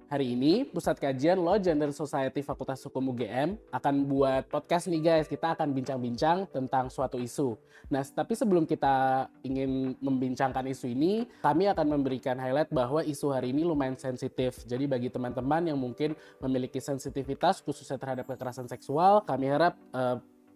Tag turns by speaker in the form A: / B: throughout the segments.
A: Hari ini, Pusat Kajian Law Gender Society Fakultas Hukum UGM akan buat podcast nih guys. Kita akan bincang-bincang tentang suatu isu. Nah, tapi sebelum kita ingin membincangkan isu ini, kami akan memberikan highlight bahwa isu hari ini lumayan sensitif. Jadi bagi teman-teman yang mungkin memiliki sensitivitas khususnya terhadap kekerasan seksual, kami harap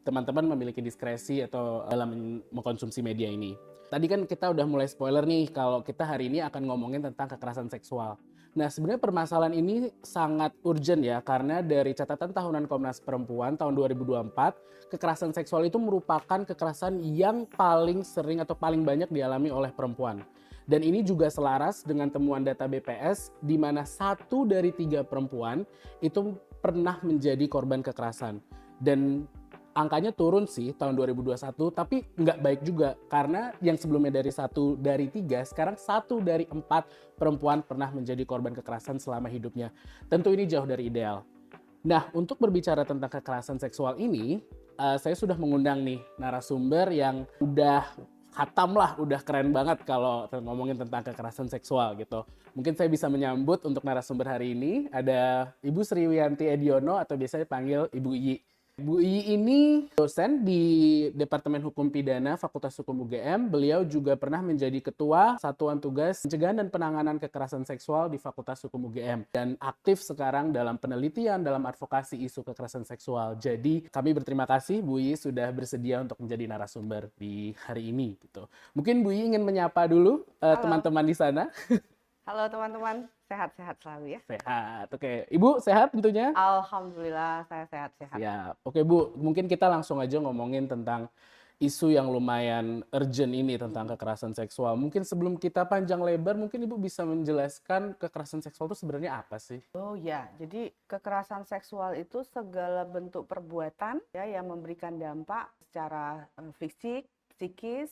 A: teman-teman memiliki diskresi atau dalam mengkonsumsi media ini. Tadi kan kita udah mulai spoiler nih kalau kita hari ini akan ngomongin tentang kekerasan seksual. Nah, sebenarnya permasalahan ini sangat urgent ya, karena dari catatan tahunan Komnas Perempuan tahun 2024, kekerasan seksual itu merupakan kekerasan yang paling sering atau paling banyak dialami oleh perempuan. Dan ini juga selaras dengan temuan data BPS, di mana 1 dari 3 perempuan itu pernah menjadi korban kekerasan. Dan angkanya turun sih tahun 2021, tapi nggak baik juga karena yang sebelumnya dari 1 dari 3, sekarang 1 dari 4 perempuan pernah menjadi korban kekerasan selama hidupnya. Tentu ini jauh dari ideal. Nah, untuk berbicara tentang kekerasan seksual ini, saya sudah mengundang nih narasumber yang udah khatam lah, udah keren banget kalau ngomongin tentang kekerasan seksual gitu. Mungkin saya bisa menyambut untuk narasumber hari ini, ada Ibu Sriwiyanti Ediono atau biasanya panggil Ibu Iyi. Bu Iyi ini dosen di Departemen Hukum Pidana Fakultas Hukum UGM. Beliau juga pernah menjadi Ketua Satuan Tugas Pencegahan dan Penanganan Kekerasan Seksual di Fakultas Hukum UGM. Dan aktif sekarang dalam penelitian, dalam advokasi isu kekerasan seksual. Jadi kami berterima kasih Bu Iyi sudah bersedia untuk menjadi narasumber di hari ini. Gitu. Mungkin Bu Iyi ingin menyapa dulu teman-teman di sana.
B: Halo teman-teman, sehat-sehat selalu ya.
A: Sehat, oke. Ibu sehat tentunya?
B: Alhamdulillah saya sehat-sehat.
A: Ya, oke Bu, mungkin kita langsung aja ngomongin tentang isu yang lumayan urgent ini tentang kekerasan seksual. Mungkin sebelum kita panjang lebar, mungkin Ibu bisa menjelaskan kekerasan seksual itu sebenarnya apa sih?
B: Oh ya, jadi kekerasan seksual itu segala bentuk perbuatan ya yang memberikan dampak secara fisik, psikis,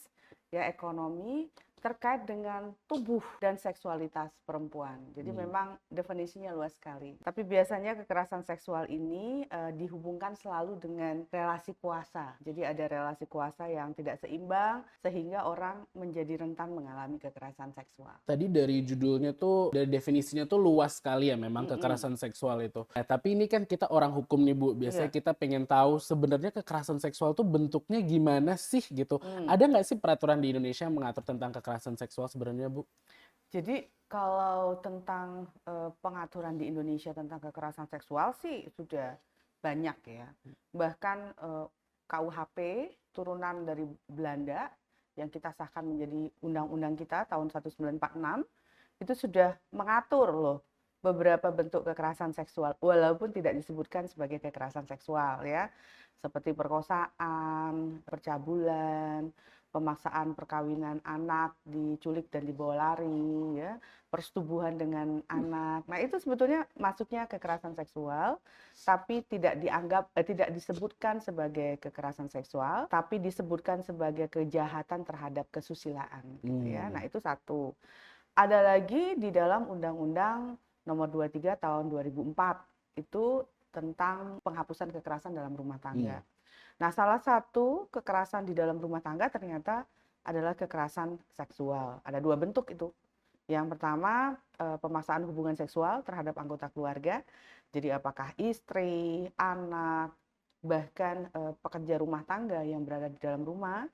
B: ya ekonomi terkait dengan tubuh dan seksualitas perempuan. Jadi memang definisinya luas sekali. Tapi biasanya kekerasan seksual ini dihubungkan selalu dengan relasi kuasa. Jadi ada relasi kuasa yang tidak seimbang sehingga orang menjadi rentan mengalami kekerasan seksual.
A: Tadi dari judulnya tuh, dari definisinya tuh luas sekali ya memang kekerasan seksual itu. Tapi ini kan kita orang hukum nih Bu, biasanya kita pengen tahu sebenarnya kekerasan seksual tuh bentuknya gimana sih gitu. Ada nggak sih peraturan di Indonesia yang mengatur tentang kekerasan seksual sebenarnya Bu?
B: Jadi kalau tentang pengaturan di Indonesia tentang kekerasan seksual sih sudah banyak ya. Bahkan KUHP turunan dari Belanda yang kita sahkan menjadi undang-undang kita tahun 1946 itu sudah mengatur loh beberapa bentuk kekerasan seksual walaupun tidak disebutkan sebagai kekerasan seksual ya. Seperti perkosaan, percabulan, pemaksaan perkawinan anak, diculik dan dibawa lari, ya, persetubuhan dengan anak. Nah, itu sebetulnya masuknya kekerasan seksual, tapi tidak disebutkan sebagai kekerasan seksual, tapi disebutkan sebagai kejahatan terhadap kesusilaan, gitu ya. Nah, itu satu. Ada lagi di dalam Undang-Undang Nomor 23 Tahun 2004 itu tentang penghapusan kekerasan dalam rumah tangga. Nah, salah satu kekerasan di dalam rumah tangga ternyata adalah kekerasan seksual. Ada 2 bentuk itu. Yang pertama, pemaksaan hubungan seksual terhadap anggota keluarga. Jadi apakah istri, anak, bahkan pekerja rumah tangga yang berada di dalam rumah.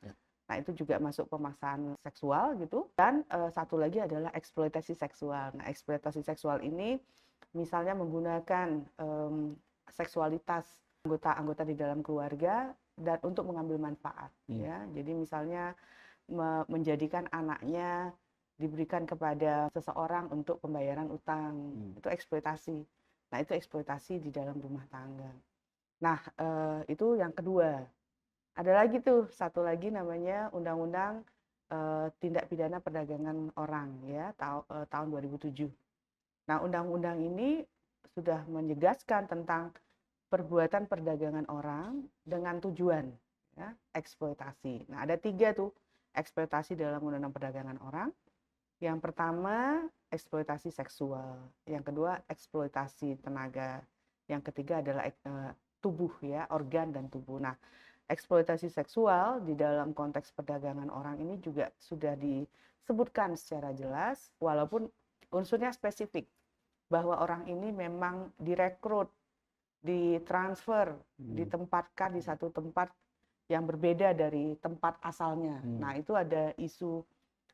B: Nah, itu juga masuk pemaksaan seksual gitu. Dan satu lagi adalah eksploitasi seksual. Nah, eksploitasi seksual ini misalnya menggunakan seksualitas anggota-anggota di dalam keluarga dan untuk mengambil manfaat ya. Jadi misalnya menjadikan anaknya diberikan kepada seseorang untuk pembayaran utang. Itu eksploitasi. Nah, itu eksploitasi di dalam rumah tangga. Nah, itu yang kedua. Ada lagi tuh satu lagi namanya Undang-Undang Tindak Pidana Perdagangan Orang ya tahun 2007. Nah, undang-undang ini sudah menjelaskan tentang perbuatan perdagangan orang dengan tujuan ya, eksploitasi. Nah, ada 3 tuh eksploitasi dalam undang-undang perdagangan orang. Yang pertama eksploitasi seksual, yang kedua eksploitasi tenaga, yang ketiga adalah tubuh ya, organ dan tubuh. Nah, eksploitasi seksual di dalam konteks perdagangan orang ini juga sudah disebutkan secara jelas walaupun unsurnya spesifik. bahwa orang ini memang direkrut, ditransfer, ditempatkan di satu tempat yang berbeda dari tempat asalnya. Nah, itu ada isu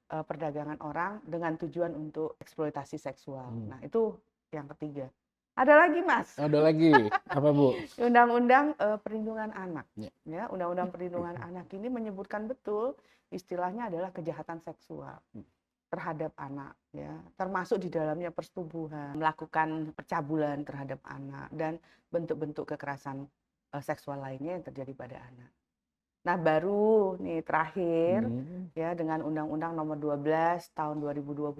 B: perdagangan orang dengan tujuan untuk eksploitasi seksual. Nah, itu yang ketiga. Ada lagi, Mas.
A: Ada lagi, apa Bu?
B: Undang-undang Perlindungan Anak.
A: Ya.
B: Ya, Undang-undang Perlindungan Anak ini menyebutkan betul istilahnya adalah kejahatan seksual terhadap anak, ya, termasuk di dalamnya persetubuhan, melakukan percabulan terhadap anak dan bentuk-bentuk kekerasan seksual lainnya yang terjadi pada anak. Nah, baru nih terakhir ya dengan Undang-Undang Nomor 12 Tahun 2022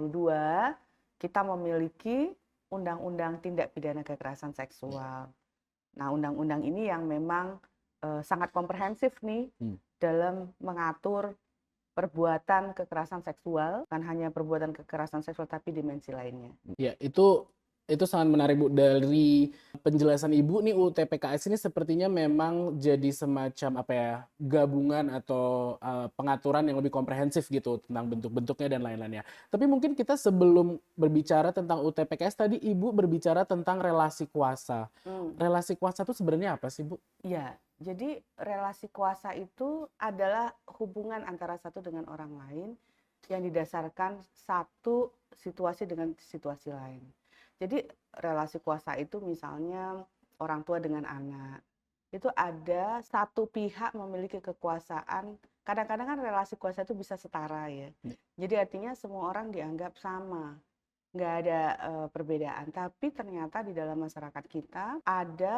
B: kita memiliki Undang-Undang Tindak Pidana Kekerasan Seksual. Nah, undang-undang ini yang memang sangat komprehensif nih dalam mengatur perbuatan kekerasan seksual, bukan hanya perbuatan kekerasan seksual tapi dimensi lainnya.
A: Ya, itu sangat menarik Bu. Dari penjelasan Ibu nih, UTPKS ini sepertinya memang jadi semacam apa ya, gabungan atau pengaturan yang lebih komprehensif gitu tentang bentuk-bentuknya dan lain-lainnya. Tapi mungkin kita sebelum berbicara tentang UTPKS tadi Ibu berbicara tentang relasi kuasa. Relasi kuasa itu sebenarnya apa sih Bu?
B: Ya, jadi relasi kuasa itu adalah hubungan antara satu dengan orang lain yang didasarkan satu situasi dengan situasi lain. Jadi relasi kuasa itu misalnya orang tua dengan anak. Itu ada satu pihak memiliki kekuasaan. Kadang-kadang kan relasi kuasa itu bisa setara ya. Jadi artinya semua orang dianggap sama. Nggak ada perbedaan. Tapi ternyata di dalam masyarakat kita ada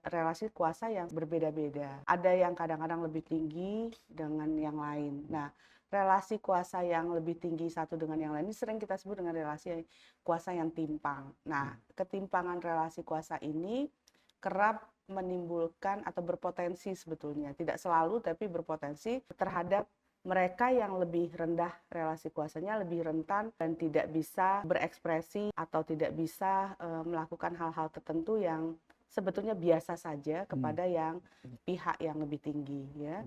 B: relasi kuasa yang berbeda-beda. Ada yang kadang-kadang lebih tinggi dengan yang lain. Nah, relasi kuasa yang lebih tinggi satu dengan yang lain ini sering kita sebut dengan relasi kuasa yang timpang. Nah, ketimpangan relasi kuasa ini kerap menimbulkan atau berpotensi sebetulnya, tidak selalu tapi berpotensi terhadap mereka yang lebih rendah relasi kuasanya, lebih rentan dan tidak bisa berekspresi atau tidak bisa melakukan hal-hal tertentu yang sebetulnya biasa saja kepada yang pihak yang lebih tinggi ya.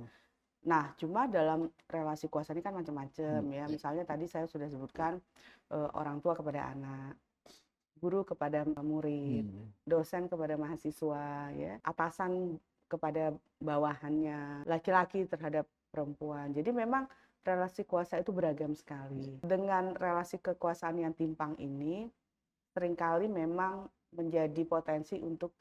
B: Nah, cuma dalam relasi kuasa ini kan macam-macam ya. Misalnya tadi saya sudah sebutkan orang tua kepada anak, guru kepada murid, dosen kepada mahasiswa, ya, atasan kepada bawahannya, laki-laki terhadap perempuan. Jadi memang relasi kuasa itu beragam sekali. Dengan relasi kekuasaan yang timpang ini, seringkali memang menjadi potensi untuk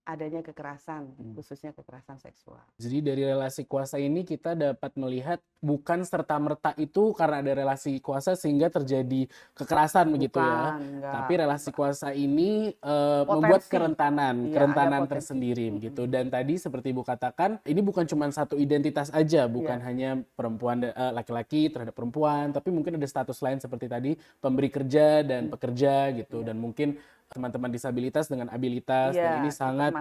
B: adanya kekerasan, khususnya kekerasan seksual.
A: Jadi dari relasi kuasa ini kita dapat melihat bukan serta-merta itu karena ada relasi kuasa sehingga terjadi kekerasan begitu ya.
B: Enggak.
A: Tapi relasi kuasa ini
B: Potensi.
A: membuat kerentanan
B: Iya, ada potensi.
A: tersendiri begitu. Dan tadi seperti Ibu katakan, ini bukan cuma satu identitas aja, bukan hanya perempuan laki-laki terhadap perempuan, tapi mungkin ada status lain seperti tadi pemberi kerja dan pekerja gitu. Dan mungkin teman-teman disabilitas dengan abilitas dan ini sangat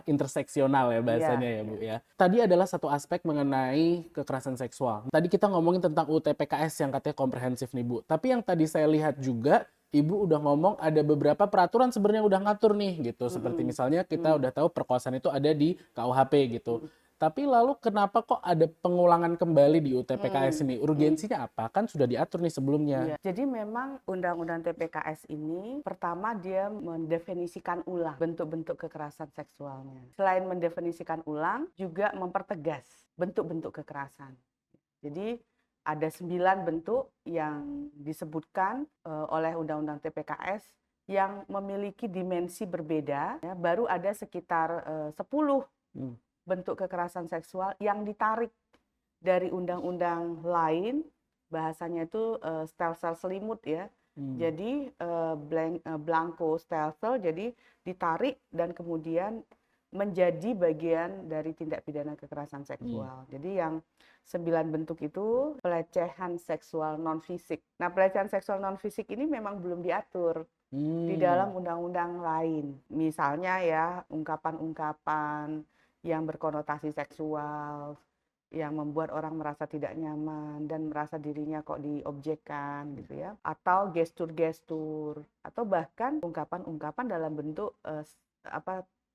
A: interseksional ya bahasanya ya Bu ya. Tadi adalah satu aspek mengenai kekerasan seksual. Tadi kita ngomongin tentang UTPKS yang katanya komprehensif nih Bu. Tapi yang tadi saya lihat juga Ibu udah ngomong ada beberapa peraturan sebenarnya udah ngatur nih gitu. Seperti misalnya kita udah tahu perkosaan itu ada di KUHP gitu. Tapi lalu kenapa kok ada pengulangan kembali di UTPKS ini? Urgensinya apa? Kan sudah diatur nih sebelumnya.
B: Iya. Jadi memang Undang-Undang TPKS ini pertama dia mendefinisikan ulang bentuk-bentuk kekerasan seksualnya. Selain mendefinisikan ulang, juga mempertegas bentuk-bentuk kekerasan. Jadi ada 9 bentuk yang disebutkan oleh Undang-Undang TPKS yang memiliki dimensi berbeda. Ya, baru ada sekitar 10 bentuk kekerasan seksual yang ditarik dari undang-undang lain, bahasanya itu stelsel selimut ya. Jadi blanko stelsel, jadi ditarik dan kemudian menjadi bagian dari tindak pidana kekerasan seksual. Jadi yang 9 bentuk itu pelecehan seksual non fisik. Nah, pelecehan seksual non fisik ini memang belum diatur di dalam undang-undang lain. Misalnya ya ungkapan-ungkapan yang berkonotasi seksual, yang membuat orang merasa tidak nyaman dan merasa dirinya kok diobjekkan gitu ya, atau gestur-gestur, atau bahkan ungkapan-ungkapan dalam bentuk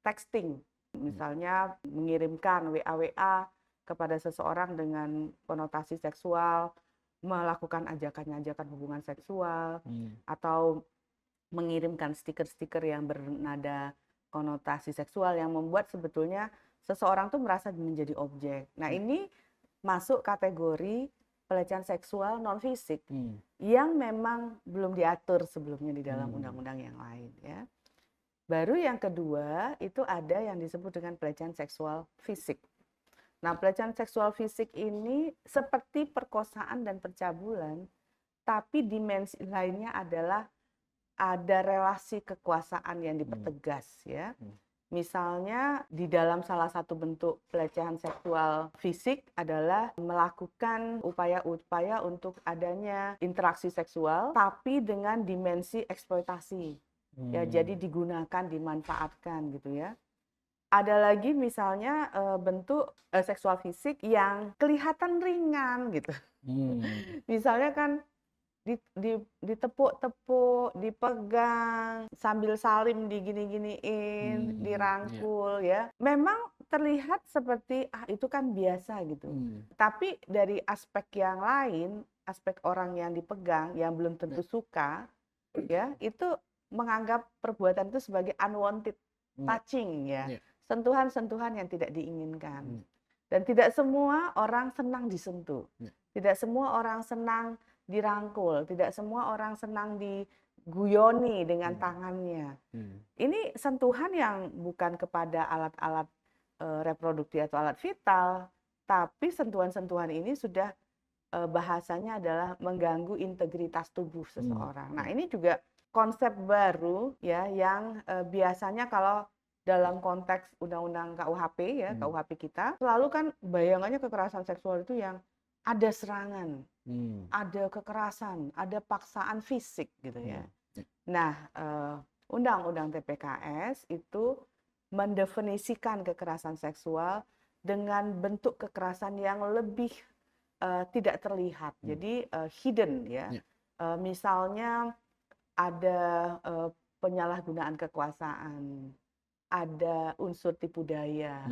B: texting, misalnya mengirimkan WA kepada seseorang dengan konotasi seksual, melakukan ajakan-ajakan hubungan seksual, atau mengirimkan stiker-stiker yang bernada konotasi seksual yang membuat sebetulnya seseorang tuh merasa menjadi objek. Nah, ini masuk kategori pelecehan seksual non fisik yang memang belum diatur sebelumnya di dalam undang-undang yang lain ya. Baru yang kedua itu ada yang disebut dengan pelecehan seksual fisik. Nah, pelecehan seksual fisik ini seperti perkosaan dan pencabulan, tapi dimensi lainnya adalah ada relasi kekuasaan yang dipertegas ya. Misalnya di dalam salah satu bentuk pelecehan seksual fisik adalah melakukan upaya-upaya untuk adanya interaksi seksual tapi dengan dimensi eksploitasi. Ya, jadi digunakan, dimanfaatkan gitu ya. Ada lagi misalnya bentuk seksual fisik yang kelihatan ringan gitu. Misalnya kan ditepuk-tepuk, dipegang, sambil salim digini-giniin, dirangkul ya. Memang terlihat seperti itu kan biasa gitu. Tapi dari aspek yang lain, aspek orang yang dipegang yang belum tentu suka ya, itu menganggap perbuatan itu sebagai unwanted touching ya. Sentuhan-sentuhan yang tidak diinginkan. Dan tidak semua orang senang disentuh. Tidak semua orang senang dirangkul, tidak semua orang senang diguyoni dengan tangannya. Ini sentuhan yang bukan kepada alat-alat reproduksi atau alat vital, tapi sentuhan-sentuhan ini sudah bahasanya adalah mengganggu integritas tubuh seseorang. Nah, ini juga konsep baru ya yang biasanya kalau dalam konteks undang-undang KUHP ya, KUHP kita, selalu kan bayangannya kekerasan seksual itu yang ada serangan, ada kekerasan, ada paksaan fisik gitu ya. Nah, Undang-Undang TPKS itu mendefinisikan kekerasan seksual dengan bentuk kekerasan yang lebih tidak terlihat, jadi hidden ya. Misalnya ada penyalahgunaan kekuasaan, ada unsur tipu daya,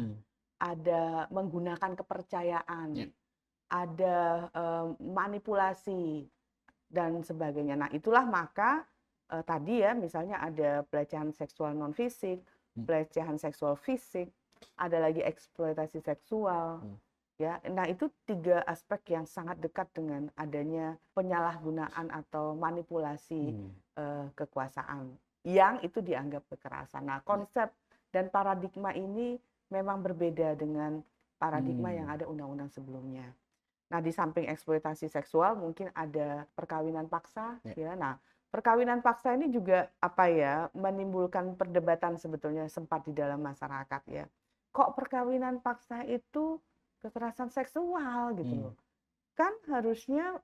B: ada menggunakan kepercayaan, ada manipulasi dan sebagainya. Nah, itulah maka tadi ya misalnya ada pelecehan seksual non fisik, pelecehan seksual fisik, ada lagi eksploitasi seksual. Ya, nah itu 3 aspek yang sangat dekat dengan adanya penyalahgunaan atau manipulasi kekuasaan yang itu dianggap kekerasan. Nah, konsep dan paradigma ini memang berbeda dengan paradigma yang ada undang-undang sebelumnya. Nah, di samping eksploitasi seksual mungkin ada perkawinan paksa ya. Nah, perkawinan paksa ini juga apa ya, menimbulkan perdebatan sebetulnya sempat di dalam masyarakat ya. Kok perkawinan paksa itu kekerasan seksual gitu loh. Kan harusnya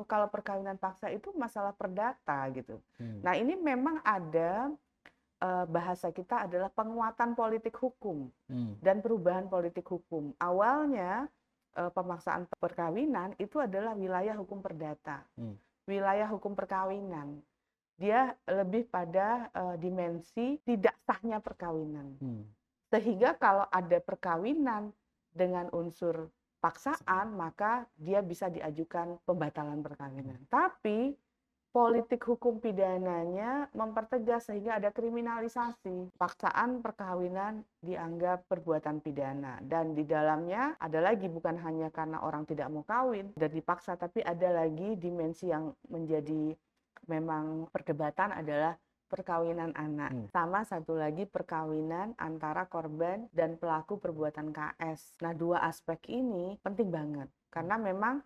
B: kalau perkawinan paksa itu masalah perdata gitu. Nah, ini memang ada bahasa kita adalah penguatan politik hukum dan perubahan politik hukum. Awalnya pemaksaan perkawinan itu adalah wilayah hukum perdata, wilayah hukum perkawinan. Dia lebih pada dimensi tidak sahnya perkawinan. Sehingga kalau ada perkawinan dengan unsur paksaan, maka dia bisa diajukan pembatalan perkawinan. Tapi politik hukum pidananya mempertegas sehingga ada kriminalisasi. Paksaan perkawinan dianggap perbuatan pidana. Dan di dalamnya ada lagi bukan hanya karena orang tidak mau kawin dan dipaksa, tapi ada lagi dimensi yang menjadi memang perdebatan adalah perkawinan anak. Sama satu lagi perkawinan antara korban dan pelaku perbuatan KS. Nah, 2 aspek ini penting banget karena memang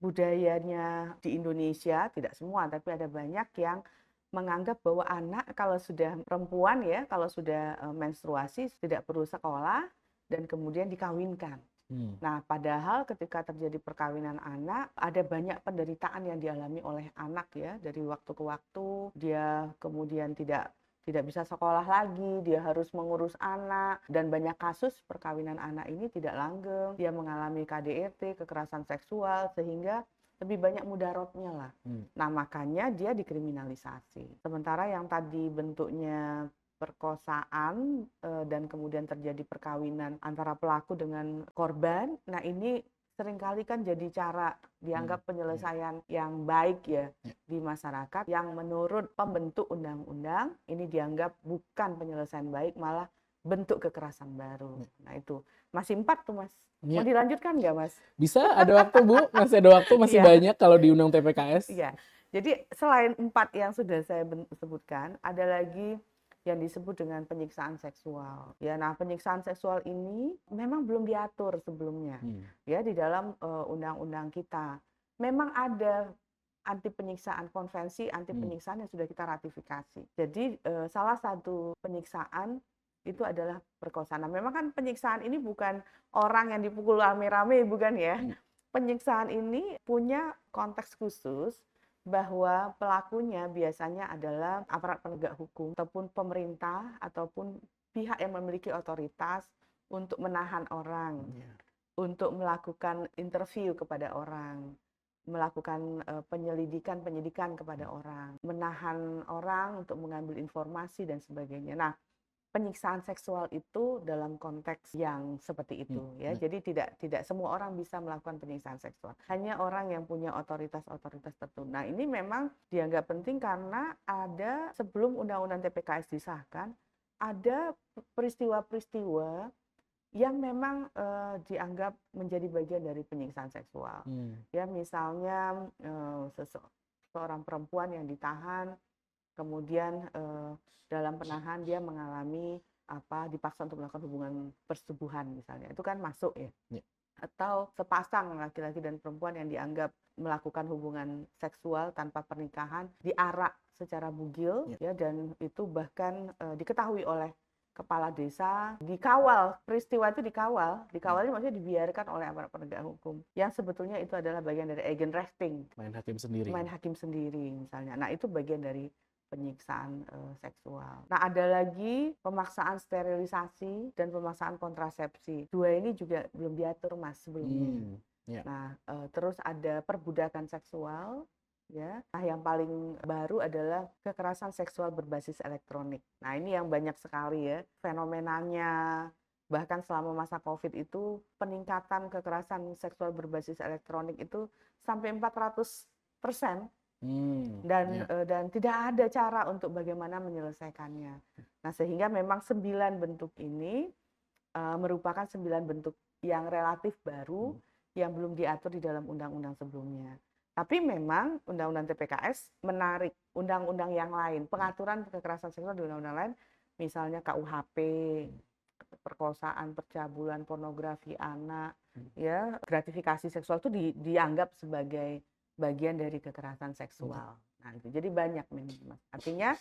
B: budayanya di Indonesia, tidak semua tapi ada banyak yang menganggap bahwa anak kalau sudah perempuan ya, kalau sudah menstruasi tidak perlu sekolah dan kemudian dikawinkan. Nah, padahal ketika terjadi perkawinan anak, ada banyak penderitaan yang dialami oleh anak ya, dari waktu ke waktu. Dia kemudian tidak bisa sekolah lagi, dia harus mengurus anak, dan banyak kasus perkawinan anak ini tidak langgeng. Dia mengalami KDRT, kekerasan seksual, sehingga lebih banyak mudaratnya lah. Nah, makanya dia dikriminalisasi. Sementara yang tadi bentuknya perkosaan dan kemudian terjadi perkawinan antara pelaku dengan korban. Nah, ini seringkali kan jadi cara dianggap penyelesaian yang baik ya di masyarakat, yang menurut pembentuk undang-undang ini dianggap bukan penyelesaian baik, malah bentuk kekerasan baru. Nah itu masih 4 tuh Mas. Mau
A: Ya,
B: dilanjutkan nggak Mas?
A: bisa ada waktu Bu, masih ada waktu, masih
B: Iya.
A: banyak kalau di Undang TPKS.
B: Iya. Jadi selain 4 yang sudah saya sebutkan, ada lagi yang disebut dengan penyiksaan seksual. Ya, nah penyiksaan seksual ini memang belum diatur sebelumnya ya di dalam undang-undang kita. Memang ada anti penyiksaan, konvensi anti penyiksaan yang sudah kita ratifikasi. Jadi salah satu penyiksaan itu adalah perkosaan. Nah, memang kan penyiksaan ini bukan orang yang dipukul rame-rame, bukan ya. Penyiksaan ini punya konteks khusus bahwa pelakunya biasanya adalah aparat penegak hukum ataupun pemerintah ataupun pihak yang memiliki otoritas untuk menahan orang, untuk melakukan interview kepada orang, melakukan penyidikan kepada orang, menahan orang untuk mengambil informasi dan sebagainya. Nah, penyiksaan seksual itu dalam konteks yang seperti itu ya. Jadi tidak semua orang bisa melakukan penyiksaan seksual. Hanya orang yang punya otoritas tertentu. Nah, ini memang dianggap penting karena ada sebelum Undang-Undang TPKS disahkan, ada peristiwa-peristiwa yang memang dianggap menjadi bagian dari penyiksaan seksual. Ya, misalnya seorang perempuan yang ditahan, kemudian dalam penahan dia mengalami dipaksa untuk melakukan hubungan persetubuhan misalnya, itu kan masuk ya. Atau sepasang laki-laki dan perempuan yang dianggap melakukan hubungan seksual tanpa pernikahan diarak secara bugil ya, dan itu bahkan diketahui oleh kepala desa, dikawal, peristiwa itu dikawalnya maksudnya dibiarkan oleh aparat penegak hukum yang sebetulnya itu adalah bagian dari Eigenrechtting, main hakim sendiri misalnya. Nah, itu bagian dari penyiksaan seksual. Nah, ada lagi pemaksaan sterilisasi dan pemaksaan kontrasepsi. Dua ini juga belum diatur Mas sebelumnya. Nah, terus ada perbudakan seksual. Ya, nah yang paling baru adalah kekerasan seksual berbasis elektronik. Nah, ini yang banyak sekali ya fenomenanya. Bahkan selama masa COVID itu peningkatan kekerasan seksual berbasis elektronik itu sampai 400%. Dan tidak ada cara untuk bagaimana menyelesaikannya. Nah, sehingga memang 9 bentuk ini merupakan 9 bentuk yang relatif baru yang belum diatur di dalam undang-undang sebelumnya. Tapi memang undang-undang TPKS menarik undang-undang yang lain, pengaturan kekerasan seksual di undang-undang lain, misalnya KUHP, perkosaan, percabulan, pornografi anak, ya, gratifikasi seksual itu dianggap sebagai bagian dari kekerasan seksual. Nah, itu jadi banyak Mas. Artinya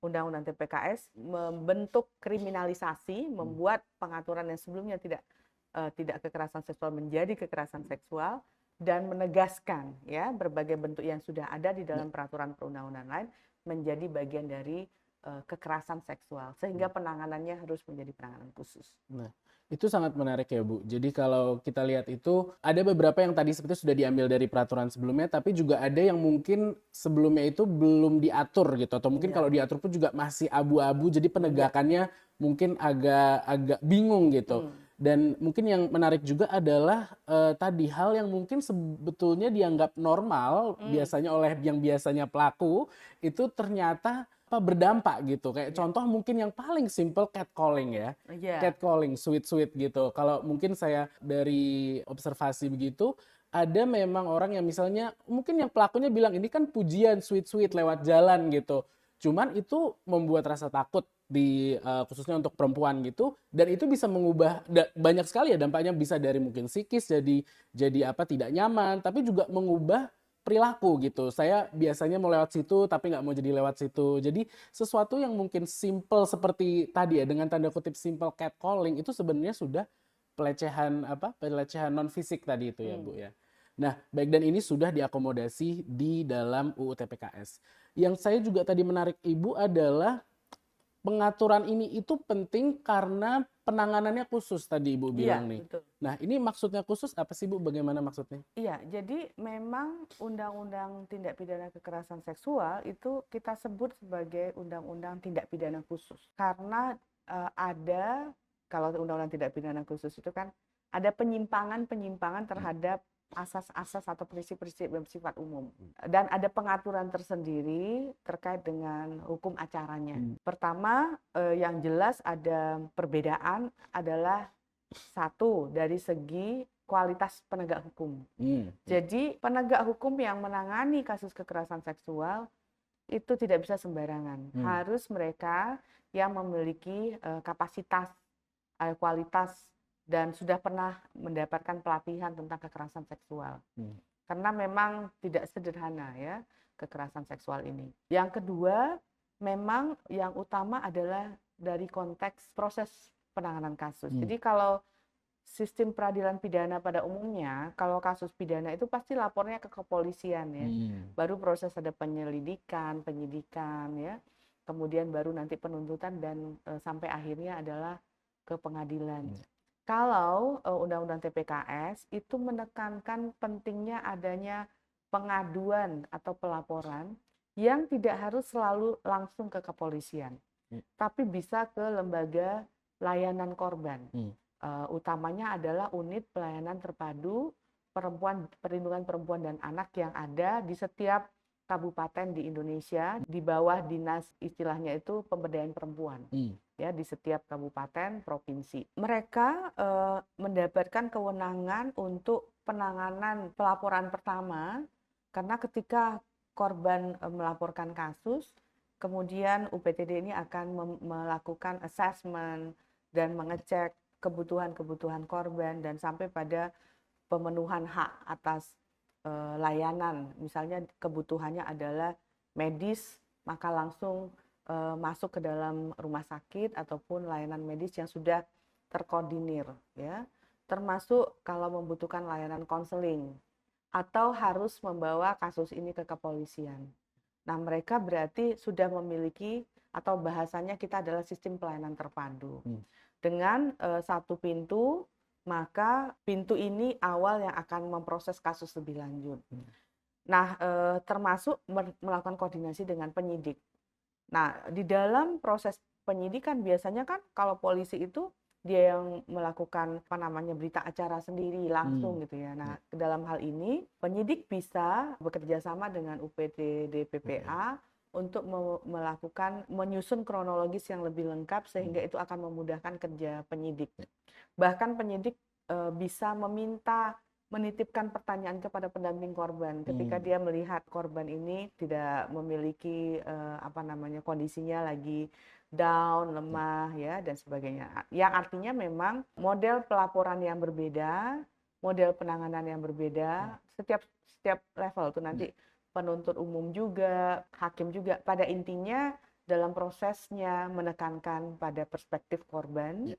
B: undang-undang TPKS membentuk kriminalisasi, membuat pengaturan yang sebelumnya tidak kekerasan seksual menjadi kekerasan seksual, dan menegaskan ya berbagai bentuk yang sudah ada di dalam peraturan perundang-undangan lain menjadi bagian dari kekerasan seksual, sehingga penanganannya harus menjadi penanganan khusus.
A: Nah, itu sangat menarik ya Bu. Jadi kalau kita lihat itu ada beberapa yang tadi seperti sudah diambil dari peraturan sebelumnya, tapi juga ada yang mungkin sebelumnya itu belum diatur gitu, atau mungkin kalau diatur pun juga masih abu-abu, jadi penegakannya mungkin agak bingung gitu. Dan mungkin yang menarik juga adalah tadi hal yang mungkin sebetulnya dianggap normal biasanya oleh yang biasanya pelaku itu ternyata berdampak gitu. Kayak contoh mungkin yang paling simple catcalling ya. Catcalling, sweet gitu. Kalau mungkin saya dari observasi begitu, ada memang orang yang misalnya mungkin yang pelakunya bilang ini kan pujian sweet lewat jalan gitu. Cuman itu membuat rasa takut di khususnya untuk perempuan gitu, dan itu bisa mengubah banyak sekali ya dampaknya, bisa dari mungkin psikis jadi tidak nyaman, tapi juga mengubah perilaku gitu. Saya biasanya mau lewat situ tapi nggak mau jadi lewat situ. Jadi sesuatu yang mungkin simple seperti tadi ya, dengan tanda kutip simple catcalling, itu sebenarnya sudah pelecehan non fisik tadi itu ya Bu ya. Nah, baik, dan ini sudah diakomodasi di dalam UU TPKS. Yang saya juga tadi menarik Ibu adalah pengaturan ini itu penting karena penanganannya khusus tadi Ibu bilang nih.
B: Betul.
A: Nah, ini maksudnya khusus apa sih Bu? Bagaimana maksudnya?
B: Iya, jadi memang Undang-Undang Tindak Pidana Kekerasan Seksual itu kita sebut sebagai Undang-Undang Tindak Pidana Khusus. Karena ada, kalau Undang-Undang Tindak Pidana Khusus itu kan ada penyimpangan-penyimpangan terhadap asas-asas atau prinsip-prinsip yang bersifat umum. Dan ada pengaturan tersendiri terkait dengan hukum acaranya. Pertama, yang jelas ada perbedaan adalah satu, dari segi kualitas penegak hukum. Jadi penegak hukum yang menangani kasus kekerasan seksual itu tidak bisa sembarangan. Harus mereka yang memiliki kapasitas, kualitas, dan sudah pernah mendapatkan pelatihan tentang kekerasan seksual. Karena memang tidak sederhana ya kekerasan seksual ini. Yang kedua, memang yang utama adalah dari konteks proses penanganan kasus. Jadi kalau sistem peradilan pidana pada umumnya, kalau kasus pidana itu pasti lapornya ke kepolisian ya. Baru proses ada penyelidikan, penyidikan ya. Kemudian baru nanti penuntutan dan sampai akhirnya adalah ke pengadilan. Kalau Undang-Undang TPKS itu menekankan pentingnya adanya pengaduan atau pelaporan yang tidak harus selalu langsung ke kepolisian, tapi bisa ke lembaga layanan korban. Utamanya adalah unit pelayanan terpadu perlindungan perempuan dan anak yang ada di setiap kabupaten di Indonesia di bawah dinas, istilahnya itu pemberdayaan perempuan ya, di setiap kabupaten provinsi. Mereka mendapatkan kewenangan untuk penanganan pelaporan pertama, karena ketika korban melaporkan kasus, kemudian UPTD ini akan melakukan assessment dan mengecek kebutuhan-kebutuhan korban dan sampai pada pemenuhan hak atas layanan. Misalnya kebutuhannya adalah medis, maka langsung masuk ke dalam rumah sakit ataupun layanan medis yang sudah terkoordinir ya. Termasuk kalau membutuhkan layanan konseling atau harus membawa kasus ini ke kepolisian. Nah, mereka berarti sudah memiliki, atau bahasanya kita adalah sistem pelayanan terpadu. Dengan satu pintu, maka pintu ini awal yang akan memproses kasus lebih lanjut. Nah, termasuk melakukan koordinasi dengan penyidik. Nah, di dalam proses penyidikan biasanya kan kalau polisi itu dia yang melakukan berita acara sendiri langsung gitu ya. Nah, dalam hal ini penyidik bisa bekerja sama dengan UPTD PPA untuk menyusun kronologis yang lebih lengkap sehingga itu akan memudahkan kerja penyidik. Bahkan penyidik bisa menitipkan pertanyaan kepada pendamping korban ketika dia melihat korban ini tidak memiliki kondisinya lagi down, lemah ya dan sebagainya. Yang artinya memang model pelaporan yang berbeda, model penanganan yang berbeda, setiap level tuh nanti penuntut umum juga, hakim juga, pada intinya dalam prosesnya menekankan pada perspektif korban,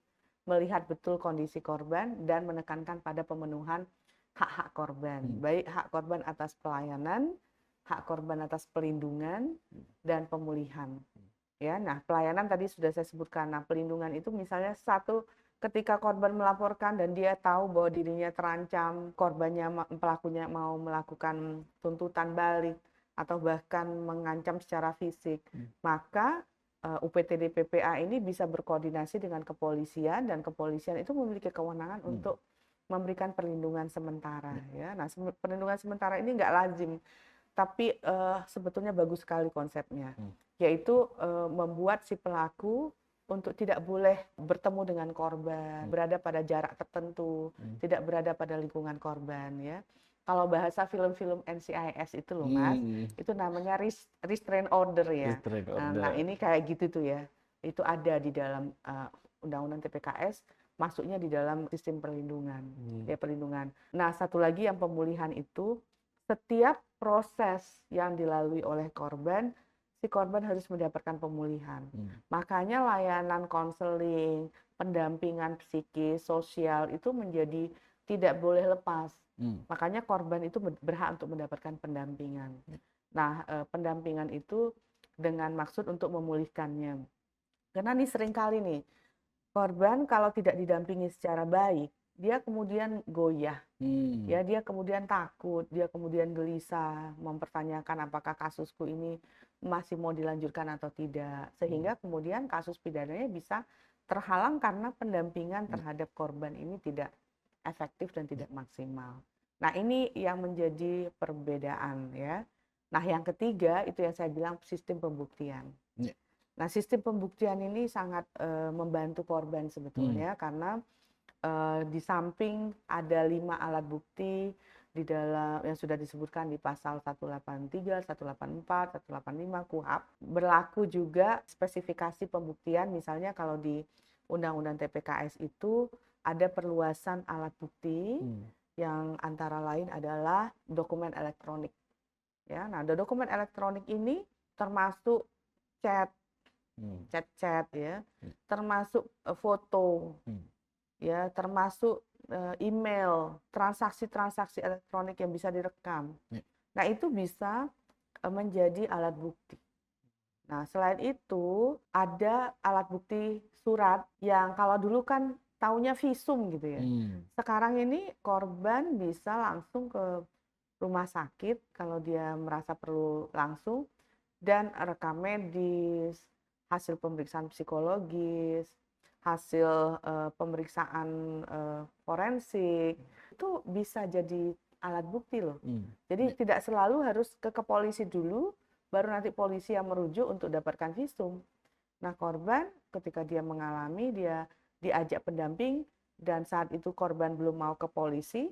B: melihat betul kondisi korban dan menekankan pada pemenuhan hak-hak korban, baik hak korban atas pelayanan, hak korban atas pelindungan dan pemulihan. Ya, nah pelayanan tadi sudah saya sebutkan. Nah, pelindungan itu misalnya satu, ketika korban melaporkan dan dia tahu bahwa dirinya terancam, pelakunya mau melakukan tuntutan balik atau bahkan mengancam secara fisik, maka UPTD PPA ini bisa berkoordinasi dengan kepolisian dan kepolisian itu memiliki kewenangan untuk memberikan perlindungan sementara. Ya, nah perlindungan sementara ini nggak lazim, tapi sebetulnya bagus sekali konsepnya, yaitu membuat si pelaku untuk tidak boleh bertemu dengan korban, berada pada jarak tertentu, tidak berada pada lingkungan korban ya. Kalau bahasa film-film NCIS itu loh Mas, itu namanya restraint order ya.
A: Restraint order.
B: Nah ini kayak gitu tuh ya, itu ada di dalam Undang-Undang TPKS, masuknya di dalam sistem perlindungan, ya perlindungan. Nah satu lagi yang pemulihan itu, setiap proses yang dilalui oleh korban, si korban harus mendapatkan pemulihan. Makanya layanan konseling, pendampingan psikis, sosial itu menjadi tidak boleh lepas. Makanya korban itu berhak untuk mendapatkan pendampingan. Nah, pendampingan itu dengan maksud untuk memulihkannya. Karena nih seringkali nih, korban kalau tidak didampingi secara baik, dia kemudian goyah, ya dia kemudian takut, dia kemudian gelisah, mempertanyakan apakah kasusku ini masih mau dilanjutkan atau tidak, sehingga kemudian kasus pidananya bisa terhalang karena pendampingan terhadap korban ini tidak efektif dan tidak maksimal. Nah, ini yang menjadi perbedaan ya. Nah, yang ketiga itu yang saya bilang sistem pembuktian.
A: Ya.
B: Nah, sistem pembuktian ini sangat membantu korban sebetulnya karena di samping ada 5 alat bukti di dalam yang sudah disebutkan di pasal 183, 184, 185 KUHP, berlaku juga spesifikasi pembuktian. Misalnya kalau di Undang-Undang TPKS itu ada perluasan alat bukti yang antara lain adalah dokumen elektronik. Ya, nah dokumen elektronik ini termasuk chat, chat-chat ya, termasuk foto, ya, termasuk email, transaksi-transaksi elektronik yang bisa direkam. Nah, itu bisa menjadi alat bukti. Nah, selain itu ada alat bukti surat yang kalau dulu kan taunya visum gitu ya. Sekarang ini korban bisa langsung ke rumah sakit kalau dia merasa perlu langsung, dan rekam medis, hasil pemeriksaan psikologis, hasil pemeriksaan forensik, itu bisa jadi alat bukti loh. Jadi tidak selalu harus ke polisi dulu, baru nanti polisi yang merujuk untuk dapatkan visum. Nah, korban ketika dia mengalami, dia diajak pendamping, dan saat itu korban belum mau ke polisi,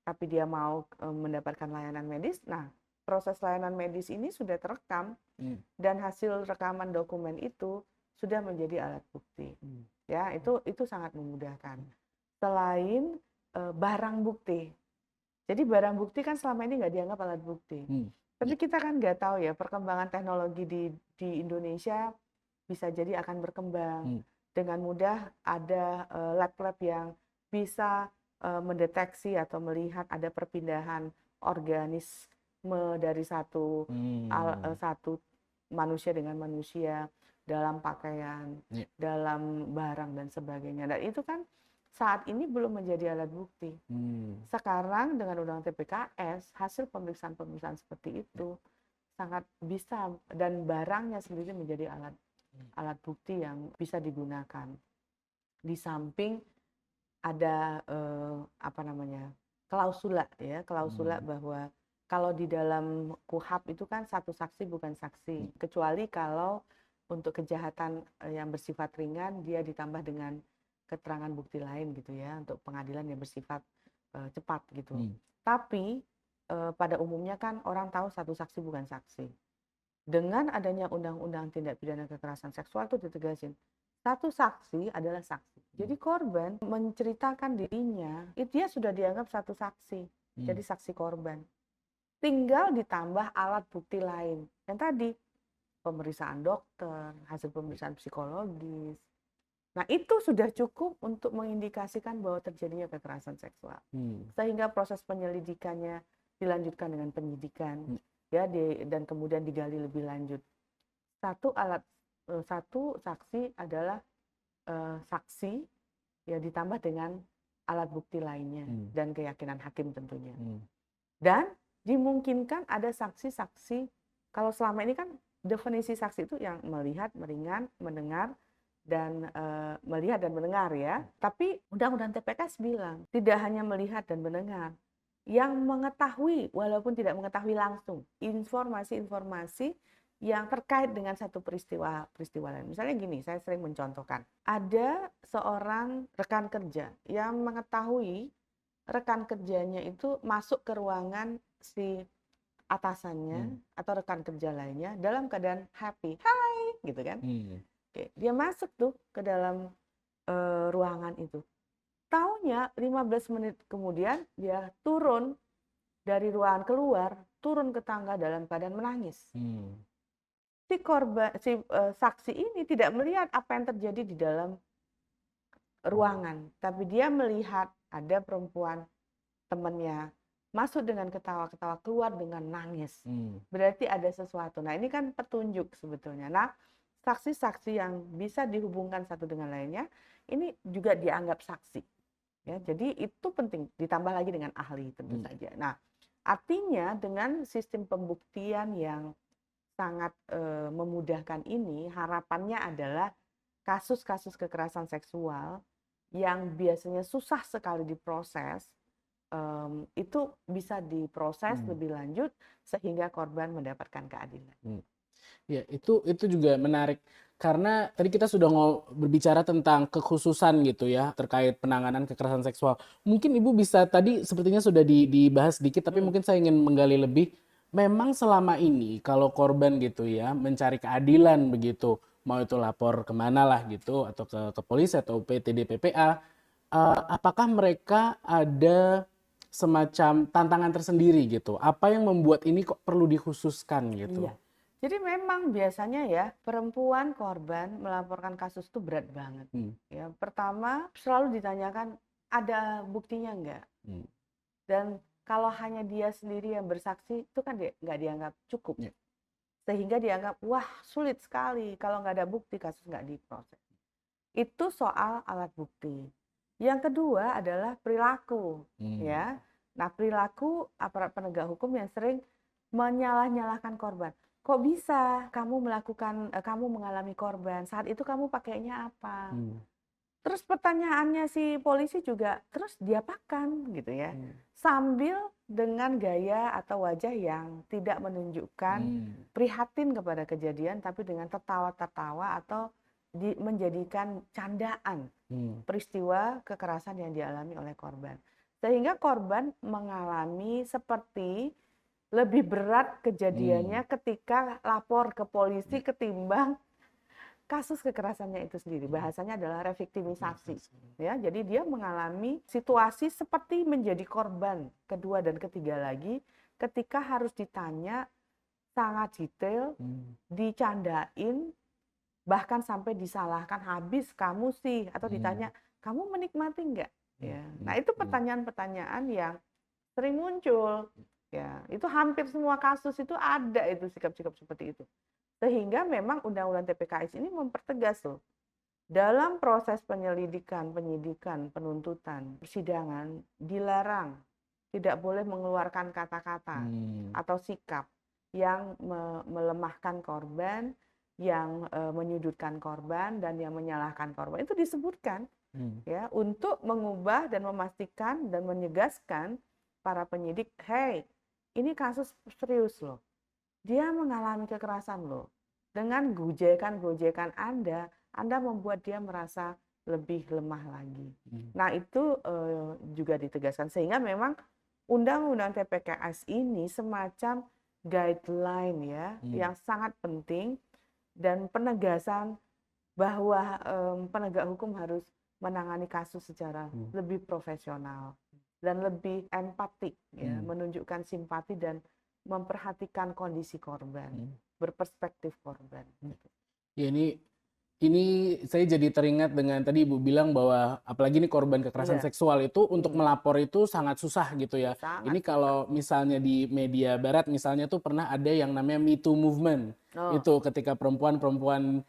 B: tapi dia mau mendapatkan layanan medis. Nah, proses layanan medis ini sudah terekam dan hasil rekaman dokumen itu sudah menjadi alat bukti. Ya, itu sangat memudahkan. Selain barang bukti. Jadi barang bukti kan selama ini nggak dianggap alat bukti. Tapi kita kan nggak tahu ya, perkembangan teknologi di Indonesia bisa jadi akan berkembang. Dengan mudah ada lab-lab yang bisa mendeteksi atau melihat ada perpindahan organisme dari satu manusia dengan manusia dalam pakaian, dalam barang dan sebagainya. Dan itu kan saat ini belum menjadi alat bukti. Sekarang dengan Undang-Undang TPKS, hasil pemeriksaan-pemeriksaan seperti itu sangat bisa, dan barangnya sendiri menjadi alat bukti yang bisa digunakan. Di samping ada klausula ya, klausula bahwa kalau di dalam KUHP itu kan satu saksi bukan saksi, kecuali kalau untuk kejahatan yang bersifat ringan dia ditambah dengan keterangan bukti lain gitu ya, untuk pengadilan yang bersifat cepat gitu. Tapi pada umumnya kan orang tahu satu saksi bukan saksi. Dengan adanya Undang-Undang Tindak Pidana Kekerasan Seksual itu ditegasin, satu saksi adalah saksi. Jadi korban menceritakan dirinya, itu dia sudah dianggap satu saksi, jadi saksi korban. Tinggal ditambah alat bukti lain. Yang tadi, pemeriksaan dokter, hasil pemeriksaan psikologis. Nah, itu sudah cukup untuk mengindikasikan bahwa terjadinya kekerasan seksual. Sehingga proses penyelidikannya dilanjutkan dengan penyidikan, ya, dan kemudian digali lebih lanjut. Satu saksi adalah saksi ya, ditambah dengan alat bukti lainnya dan keyakinan hakim tentunya. Dan dimungkinkan ada saksi-saksi, kalau selama ini kan definisi saksi itu yang melihat, meringan, mendengar, dan melihat dan mendengar ya. Tapi Undang-Undang TPKS bilang tidak hanya melihat dan mendengar, yang mengetahui walaupun tidak mengetahui langsung informasi-informasi yang terkait dengan satu peristiwa lain. Misalnya gini, saya sering mencontohkan, ada seorang rekan kerja yang mengetahui rekan kerjanya itu masuk ke ruangan si atasannya atau rekan kerja lainnya dalam keadaan happy, hai gitu kan. Oke, dia masuk tuh ke dalam ruangan itu. Taunya 15 menit kemudian dia turun dari ruangan keluar, turun ke tangga dalam keadaan menangis. Si saksi ini tidak melihat apa yang terjadi di dalam ruangan, tapi dia melihat ada perempuan temannya masuk dengan ketawa-ketawa, keluar dengan nangis. Berarti ada sesuatu. Nah, ini kan petunjuk sebetulnya. Nah, saksi-saksi yang bisa dihubungkan satu dengan lainnya, ini juga dianggap saksi. Ya, jadi itu penting, ditambah lagi dengan ahli tentu saja. Nah, artinya dengan sistem pembuktian yang sangat memudahkan ini, harapannya adalah kasus-kasus kekerasan seksual yang biasanya susah sekali diproses, itu bisa diproses lebih lanjut sehingga korban mendapatkan keadilan.
A: Ya, itu juga menarik karena tadi kita sudah berbicara tentang kekhususan gitu ya terkait penanganan kekerasan seksual. Mungkin Ibu bisa tadi sepertinya sudah dibahas sedikit tapi mungkin saya ingin menggali lebih. Memang selama ini kalau korban gitu ya mencari keadilan begitu, mau itu lapor kemana lah gitu atau ke polisi atau PTD PPA, apakah mereka ada semacam tantangan tersendiri gitu? Apa yang membuat ini kok perlu dikhususkan gitu?
B: Iya. Jadi memang biasanya ya perempuan korban melaporkan kasus itu berat banget.
A: Hmm.
B: Ya, pertama selalu ditanyakan ada buktinya enggak?
A: Hmm.
B: Dan kalau hanya dia sendiri yang bersaksi itu kan nggak dianggap cukup.
A: Ya.
B: Sehingga dianggap wah sulit sekali kalau nggak ada bukti kasus nggak diproses. Itu soal alat bukti. Yang kedua adalah perilaku, ya. Nah, perilaku aparat penegak hukum yang sering menyalah-nyalahkan korban. Kok bisa kamu mengalami korban? Saat itu kamu pakainya apa? Terus pertanyaannya si polisi juga, terus diapakan gitu ya. Sambil dengan gaya atau wajah yang tidak menunjukkan prihatin kepada kejadian, tapi dengan tertawa-tertawa atau menjadikan candaan peristiwa kekerasan yang dialami oleh korban. Sehingga korban mengalami seperti lebih berat kejadiannya ketika lapor ke polisi ketimbang kasus kekerasannya itu sendiri. Bahasanya adalah reviktimisasi. Ya, jadi dia mengalami situasi seperti menjadi korban kedua dan ketiga lagi ketika harus ditanya sangat detail, dicandain, bahkan sampai disalahkan habis kamu sih, atau ditanya kamu menikmati enggak? Ya. Nah, itu pertanyaan-pertanyaan yang sering muncul. Ya, itu hampir semua kasus itu ada itu sikap-sikap seperti itu. Sehingga memang Undang-Undang TPKS ini mempertegas loh. Dalam proses penyelidikan, penyidikan, penuntutan, persidangan dilarang, tidak boleh mengeluarkan kata-kata atau sikap yang melemahkan korban, yang menyudutkan korban dan yang menyalahkan korban. Itu disebutkan ya untuk mengubah dan memastikan dan menyegaskan para penyidik, hey, ini kasus serius loh. Dia mengalami kekerasan loh. Dengan gojekan-gojekan Anda membuat dia merasa lebih lemah lagi. Nah, itu juga ditegaskan. Sehingga memang Undang-Undang TPKS ini semacam guideline ya, yang sangat penting dan penegasan bahwa penegak hukum harus menangani kasus secara lebih profesional dan lebih empatik, ya, menunjukkan simpati dan memperhatikan kondisi korban, berperspektif korban.
A: Ya ini saya jadi teringat dengan tadi Ibu bilang bahwa apalagi ini korban kekerasan seksual itu untuk melapor itu sangat susah gitu ya.
B: Sangat
A: Ini kalau misalnya di media barat misalnya tuh pernah ada yang namanya Me Too Movement. Itu ketika perempuan-perempuan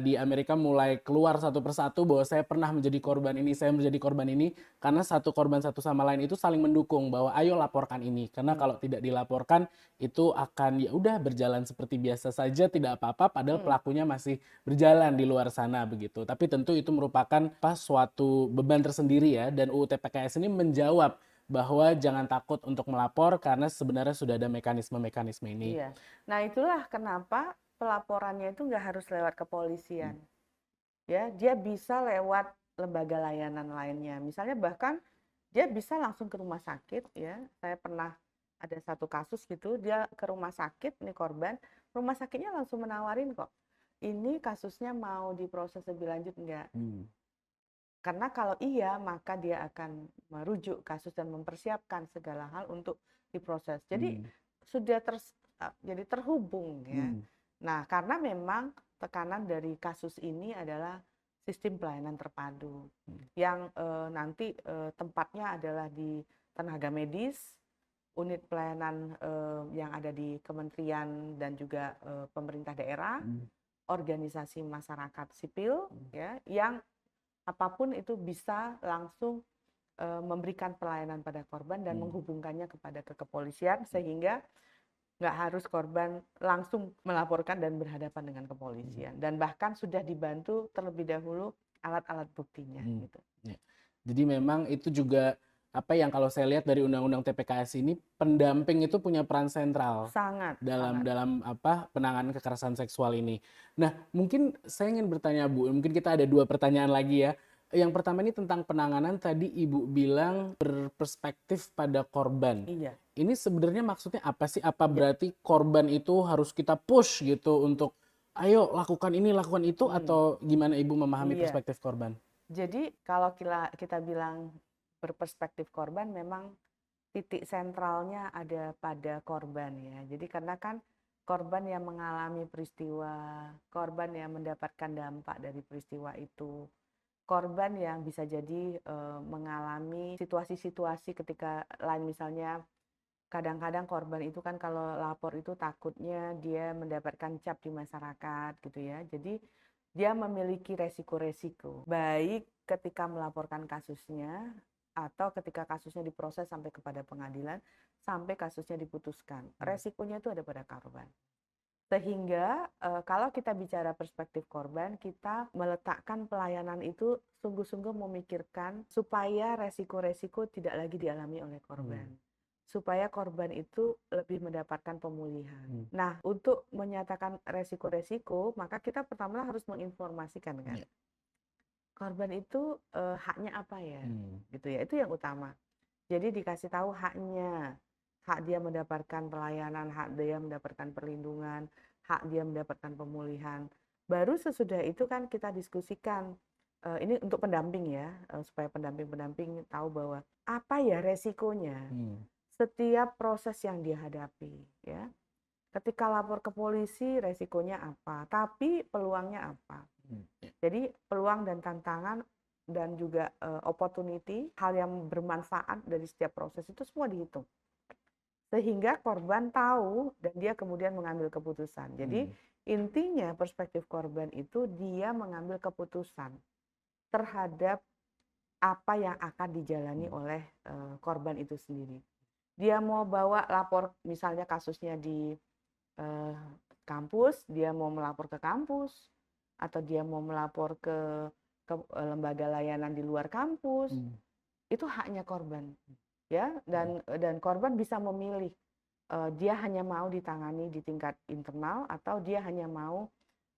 A: di Amerika mulai keluar satu persatu bahwa saya pernah menjadi korban ini, saya menjadi korban ini, karena satu korban satu sama lain itu saling mendukung bahwa ayo laporkan ini, karena kalau tidak dilaporkan itu akan ya udah berjalan seperti biasa saja, tidak apa-apa, padahal pelakunya masih berjalan di luar sana begitu. Tapi tentu itu merupakan suatu beban tersendiri ya, dan UU TPKS ini menjawab bahwa jangan takut untuk melapor karena sebenarnya sudah ada mekanisme-mekanisme ini.
B: Iya. Nah, itulah kenapa pelaporannya itu nggak harus lewat kepolisian. Ya, dia bisa lewat lembaga layanan lainnya. Misalnya bahkan dia bisa langsung ke rumah sakit ya. Saya pernah ada satu kasus gitu, dia ke rumah sakit, nih korban, rumah sakitnya langsung menawarin kok. Ini kasusnya mau diproses lebih lanjut enggak? Karena kalau iya, maka dia akan merujuk kasus dan mempersiapkan segala hal untuk diproses. Jadi sudah jadi terhubung ya. Nah, karena memang tekanan dari kasus ini adalah sistem pelayanan terpadu yang nanti tempatnya adalah di tenaga medis, unit pelayanan yang ada di kementerian dan juga pemerintah daerah, organisasi masyarakat sipil ya, yang apapun itu bisa langsung memberikan pelayanan pada korban dan menghubungkannya kepada kepolisian sehingga nggak harus korban langsung melaporkan dan berhadapan dengan kepolisian, dan bahkan sudah dibantu terlebih dahulu alat-alat buktinya gitu.
A: Ya. Jadi memang itu juga apa yang kalau saya lihat dari Undang-Undang TPKS ini, pendamping itu punya peran sentral
B: Sangat,
A: dalam
B: sangat.
A: dalam apa penanganan kekerasan seksual ini. Nah, mungkin saya ingin bertanya Bu, mungkin kita ada 2 pertanyaan lagi ya. Yang pertama ini tentang penanganan, tadi Ibu bilang berperspektif pada korban.
B: Iya,
A: Ini sebenarnya maksudnya apa sih? Apa
B: iya.
A: berarti korban itu harus kita push gitu untuk ayo lakukan ini, lakukan itu,
B: Mm,
A: atau gimana Ibu memahami
B: iya.
A: perspektif korban?
B: Jadi kalau kita bilang berperspektif korban, memang titik sentralnya ada pada korban ya. Jadi karena kan korban yang mengalami peristiwa, korban yang mendapatkan dampak dari peristiwa itu, korban yang bisa jadi mengalami situasi-situasi ketika lain, misalnya kadang-kadang korban itu kan kalau lapor itu takutnya dia mendapatkan cap di masyarakat gitu ya. Jadi dia memiliki resiko-resiko, baik ketika melaporkan kasusnya atau ketika kasusnya diproses sampai kepada pengadilan, sampai kasusnya diputuskan. Resikonya itu ada pada korban. Sehingga kalau kita bicara perspektif korban, kita meletakkan pelayanan itu sungguh-sungguh memikirkan supaya resiko-resiko tidak lagi dialami oleh korban. Supaya korban itu lebih mendapatkan pemulihan. Nah, untuk menyatakan resiko-resiko, maka kita pertama harus menginformasikan kan.
A: Iya.
B: Korban itu haknya apa ya? Gitu ya. Itu yang utama. Jadi dikasih tahu haknya, hak dia mendapatkan pelayanan, hak dia mendapatkan perlindungan, hak dia mendapatkan pemulihan. Baru sesudah itu kan kita diskusikan, ini untuk pendamping ya, supaya pendamping-pendamping tahu bahwa apa ya resikonya setiap proses yang dia hadapi ya. Ketika lapor ke polisi resikonya apa, tapi peluangnya apa. Jadi peluang dan tantangan dan juga opportunity, hal yang bermanfaat dari setiap proses itu semua dihitung. Sehingga korban tahu dan dia kemudian mengambil keputusan. Jadi intinya perspektif korban itu dia mengambil keputusan terhadap apa yang akan dijalani oleh korban itu sendiri. Dia mau bawa lapor misalnya kasusnya di kampus, dia mau melapor ke kampus, atau dia mau melapor ke lembaga layanan di luar kampus, itu haknya korban, ya. Dan korban bisa memilih dia hanya mau ditangani di tingkat internal atau dia hanya mau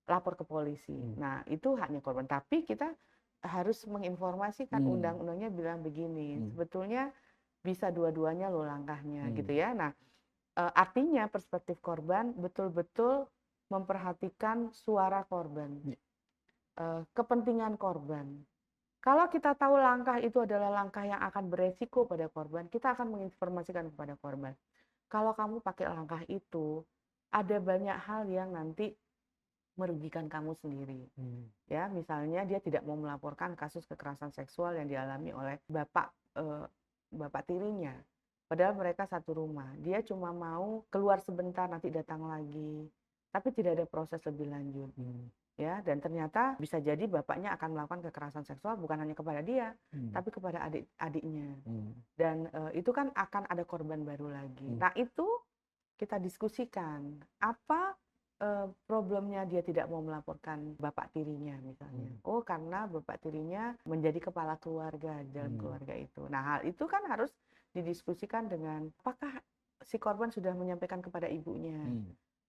B: lapor ke polisi. Nah, itu haknya korban. Tapi kita harus menginformasikan undang-undangnya bilang begini. Sebetulnya bisa dua-duanya loh langkahnya gitu ya. Nah, artinya perspektif korban betul-betul memperhatikan suara korban, kepentingan korban. Kalau kita tahu langkah itu adalah langkah yang akan beresiko pada korban, kita akan menginformasikan kepada korban. Kalau kamu pakai langkah itu, ada banyak hal yang nanti merugikan kamu sendiri. Ya, misalnya dia tidak mau melaporkan kasus kekerasan seksual yang dialami oleh bapak tirinya. Padahal mereka satu rumah. Dia cuma mau keluar sebentar nanti datang lagi. Tapi tidak ada proses lebih lanjut. Ya, dan ternyata bisa jadi bapaknya akan melakukan kekerasan seksual bukan hanya kepada dia, tapi kepada adik-adiknya. Dan itu kan akan ada korban baru lagi. Nah, itu kita diskusikan apa problemnya dia tidak mau melaporkan bapak tirinya misalnya. Oh, karena bapak tirinya menjadi kepala keluarga dalam keluarga itu. Nah, hal itu kan harus didiskusikan dengan apakah si korban sudah menyampaikan kepada ibunya.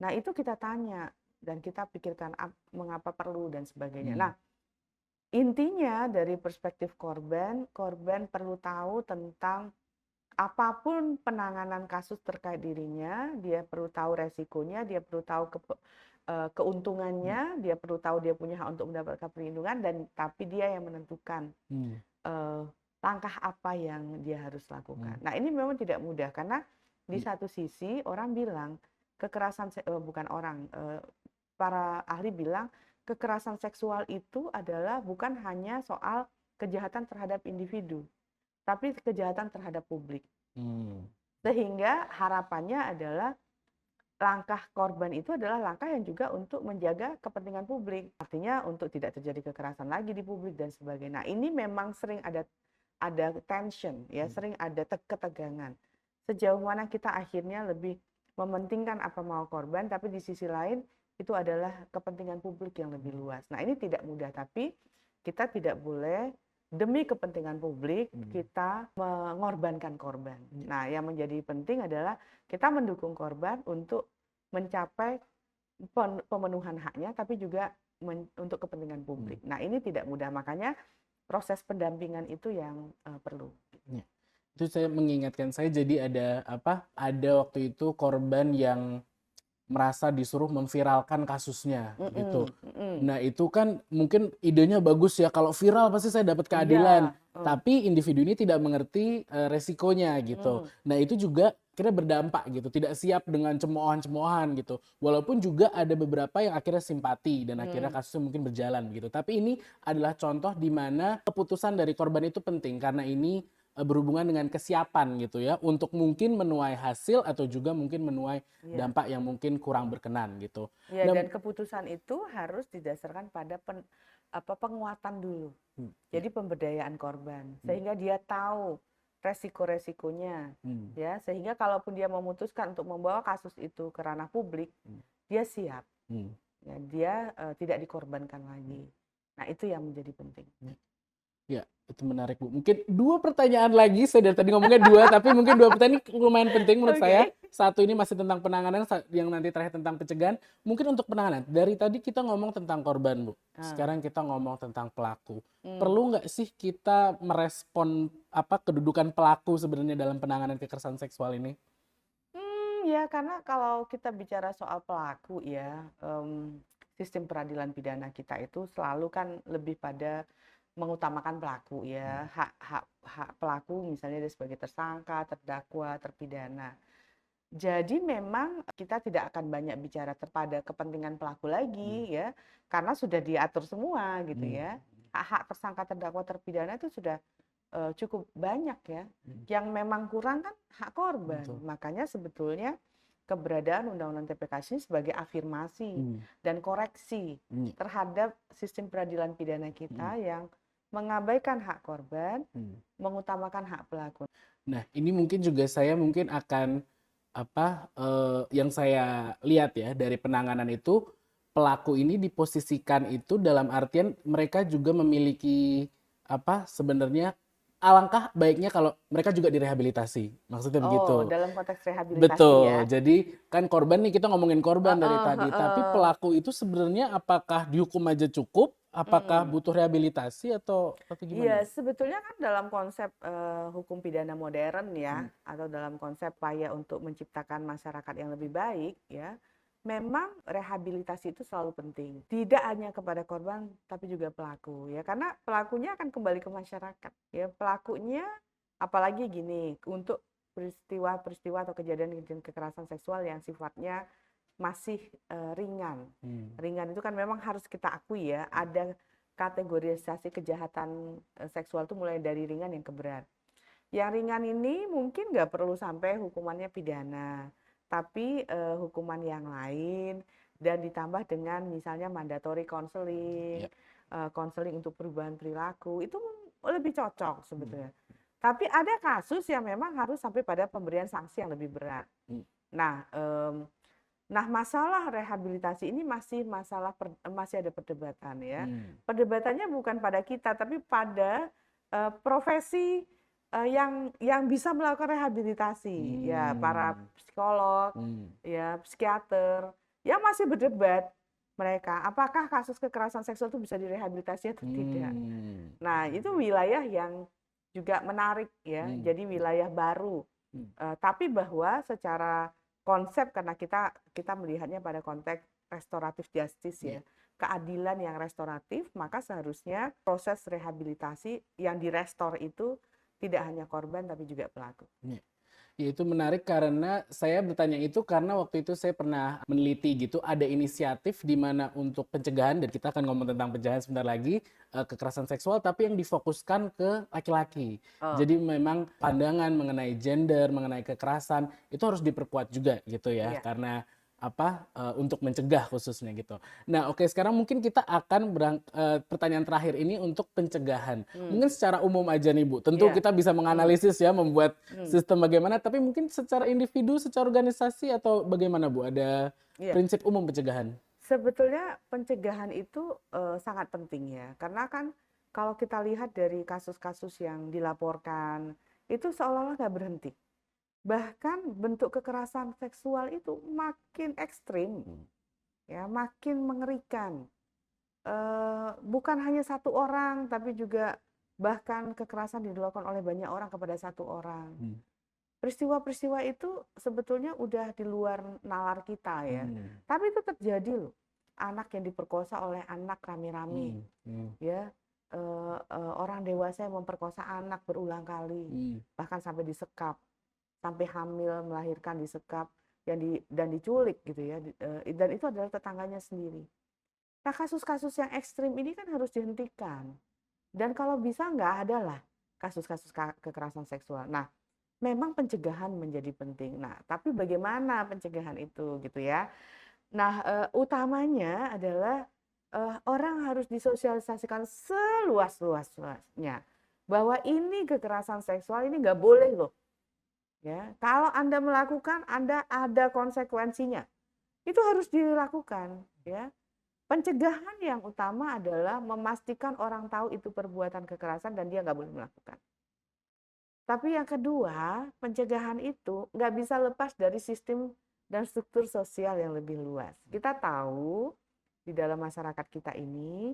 B: Nah, itu kita tanya dan kita pikirkan mengapa perlu dan sebagainya. Nah, intinya dari perspektif korban, korban perlu tahu tentang apapun penanganan kasus terkait dirinya, dia perlu tahu resikonya, dia perlu tahu keuntungannya, dia perlu tahu dia punya hak untuk mendapatkan perlindungan, dan tapi dia yang menentukan langkah apa yang dia harus lakukan. Nah, ini memang tidak mudah karena di satu sisi orang bilang kekerasan bukan orang, para ahli bilang kekerasan seksual itu adalah bukan hanya soal kejahatan terhadap individu, tapi kejahatan terhadap publik. Sehingga harapannya adalah langkah korban itu adalah langkah yang juga untuk menjaga kepentingan publik. Artinya untuk tidak terjadi kekerasan lagi di publik dan sebagainya. Nah, ini memang sering ada tension, ya, sering ada ketegangan. Sejauh mana kita akhirnya lebih mementingkan apa mau korban, tapi di sisi lain itu adalah kepentingan publik yang lebih luas. Nah, ini tidak mudah, tapi kita tidak boleh demi kepentingan publik kita mengorbankan korban. Nah, yang menjadi penting adalah kita mendukung korban untuk mencapai pemenuhan haknya, tapi juga untuk kepentingan publik. Nah, ini tidak mudah, makanya proses pendampingan itu yang perlu.
A: Ya. Itu saya mengingatkan saya jadi ada waktu itu korban yang merasa disuruh memviralkan kasusnya gitu. Nah, itu kan mungkin idenya bagus ya, kalau viral pasti saya dapat keadilan.
B: Iya,
A: Tapi individu ini tidak mengerti resikonya gitu. Nah, itu juga kira berdampak gitu, tidak siap dengan cemoohan-cemoohan gitu. Walaupun juga ada beberapa yang akhirnya simpati dan akhirnya kasusnya mungkin berjalan gitu. Tapi ini adalah contoh di mana keputusan dari korban itu penting karena ini berhubungan dengan kesiapan gitu ya untuk mungkin menuai hasil atau juga mungkin menuai dampak yang mungkin kurang berkenan gitu.
B: Ya,
A: Nah,
B: dan keputusan itu harus didasarkan pada penguatan dulu. Jadi pemberdayaan korban, sehingga dia tahu resiko-resikonya, ya, sehingga kalaupun dia memutuskan untuk membawa kasus itu ke ranah publik, dia siap, ya, dia tidak dikorbankan lagi. Nah, itu yang menjadi penting.
A: Ya, itu menarik Bu. Mungkin 2 pertanyaan lagi, saya dari tadi ngomongnya 2, tapi mungkin 2 pertanyaan ini lumayan penting menurut saya. Satu ini masih tentang penanganan, yang nanti terakhir tentang pencegahan. Mungkin untuk penanganan, dari tadi kita ngomong tentang korban Bu, sekarang kita ngomong tentang pelaku. Perlu nggak sih kita merespon kedudukan pelaku sebenarnya dalam penanganan kekerasan seksual ini?
B: Ya, karena kalau kita bicara soal pelaku ya, sistem peradilan pidana kita itu selalu kan lebih pada mengutamakan pelaku ya, hak pelaku misalnya dia sebagai tersangka, terdakwa, terpidana. Jadi memang kita tidak akan banyak bicara pada kepentingan pelaku lagi ya, karena sudah diatur semua gitu ya. Hak-hak tersangka, terdakwa, terpidana itu sudah cukup banyak ya. Yang memang kurang kan hak korban. Makanya sebetulnya keberadaan Undang-Undang TPKS ini sebagai afirmasi dan koreksi terhadap sistem peradilan pidana kita yang mengabaikan hak korban, mengutamakan hak pelaku.
A: Nah, ini mungkin juga saya mungkin akan yang saya lihat ya dari penanganan itu, pelaku ini diposisikan itu dalam artian mereka juga memiliki sebenarnya alangkah baiknya kalau mereka juga direhabilitasi. Maksudnya begitu.
B: Oh, dalam konteks rehabilitasi
A: Betul.
B: ya.
A: Jadi kan korban nih, kita ngomongin korban dari tadi, tapi pelaku itu sebenarnya apakah dihukum aja cukup? Apakah butuh rehabilitasi atau gimana?
B: Iya, sebetulnya kan dalam konsep hukum pidana modern ya, atau dalam konsep upaya untuk menciptakan masyarakat yang lebih baik ya, memang rehabilitasi itu selalu penting. Tidak hanya kepada korban, tapi juga pelaku ya, karena pelakunya akan kembali ke masyarakat ya. Pelakunya, apalagi gini, untuk peristiwa-peristiwa atau kejadian kekerasan seksual yang sifatnya masih ringan. Ringan itu kan memang harus kita akui ya, ada kategorisasi kejahatan seksual itu mulai dari ringan yang ke berat. Yang ringan ini mungkin nggak perlu sampai hukumannya pidana, tapi hukuman yang lain dan ditambah dengan misalnya mandatory counseling, counseling untuk perubahan perilaku, itu lebih cocok sebetulnya. Tapi ada kasus yang memang harus sampai pada pemberian sanksi yang lebih berat. Nah, masalah rehabilitasi ini masih ada perdebatan ya. Perdebatannya bukan pada kita, tapi pada profesi yang bisa melakukan rehabilitasi, ya para psikolog, ya psikiater, yang masih berdebat mereka, apakah kasus kekerasan seksual itu bisa direhabilitasi atau tidak. Nah, itu wilayah yang juga menarik ya, jadi wilayah baru. Tapi bahwa secara konsep, karena kita melihatnya pada konteks restoratif justice ya, keadilan yang restoratif, maka seharusnya proses rehabilitasi yang direstor itu tidak hanya korban tapi juga pelaku.
A: Ya, itu menarik karena saya bertanya itu karena waktu itu saya pernah meneliti gitu, ada inisiatif di mana untuk pencegahan, dan kita akan ngomong tentang pencegahan sebentar lagi, kekerasan seksual, tapi yang difokuskan ke laki-laki. Jadi memang pandangan mengenai gender, mengenai kekerasan itu harus diperkuat juga gitu ya, karena untuk mencegah khususnya gitu. Nah, oke, sekarang mungkin kita akan pertanyaan terakhir ini untuk pencegahan. Mungkin secara umum aja nih Bu. Tentu kita bisa menganalisis ya, membuat sistem bagaimana, tapi mungkin secara individu, secara organisasi atau bagaimana Bu? Ada prinsip umum pencegahan?
B: Sebetulnya pencegahan itu sangat penting ya, karena kan kalau kita lihat dari kasus-kasus yang dilaporkan, itu seolah-olah nggak berhenti. Bahkan bentuk kekerasan seksual itu makin ekstrim, ya, makin mengerikan. Bukan hanya satu orang, tapi juga bahkan kekerasan dilakukan oleh banyak orang kepada satu orang. Peristiwa-peristiwa itu sebetulnya udah di luar nalar kita ya, tapi itu terjadi loh. Anak yang diperkosa oleh anak rame-rame, ya, orang dewasa yang memperkosa anak berulang kali, bahkan sampai disekap, sampai hamil, melahirkan disekap, dan diculik gitu ya, dan itu adalah tetangganya sendiri. Nah, kasus-kasus yang ekstrim ini kan harus dihentikan. Dan kalau bisa nggak ada lah kasus-kasus kekerasan seksual. Nah, memang pencegahan menjadi penting. Nah, tapi bagaimana pencegahan itu gitu ya? Nah, utamanya adalah orang harus disosialisasikan seluas-luasnya bahwa ini kekerasan seksual ini nggak boleh loh. Ya, kalau Anda melakukan, Anda ada konsekuensinya. Itu harus dilakukan, ya. Pencegahan yang utama adalah memastikan orang tahu itu perbuatan kekerasan dan dia nggak boleh melakukan. Tapi yang kedua, pencegahan itu nggak bisa lepas dari sistem dan struktur sosial yang lebih luas. Kita tahu di dalam masyarakat kita ini